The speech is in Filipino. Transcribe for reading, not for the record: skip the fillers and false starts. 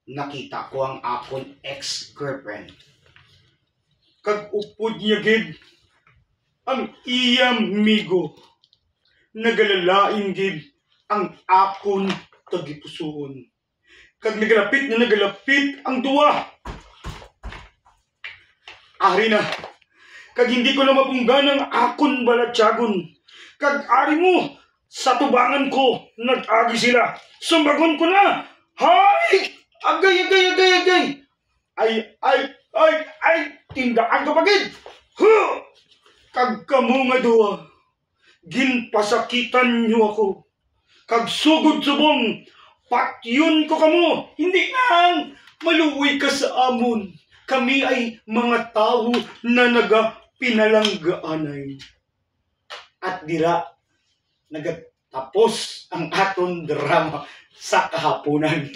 nakita ko ang akon ex-girlfriend. Kag upod niya gid ang iyang migo. Nagalalain gid ang akon tagipusoon. Kag nagalapit ang duwa. Ari na, kag hindi ko na mapunggan ang akon balatyagon. Kag ari mo, sa tubangan ko, nag-agi sila. Sumbagon ko na. Hay! Agay! Ay! Tindaan ka pagid! Huh! Kag kamo nga duwa, ginpasakitan niyo ako. Kag sugod subong, patyon ko kamo. Hindi nang maluwi ka sa amon. Kami ay mga tao na nagapinalanggaanay. At dira, nagatapos ang aton drama sa kahaponan.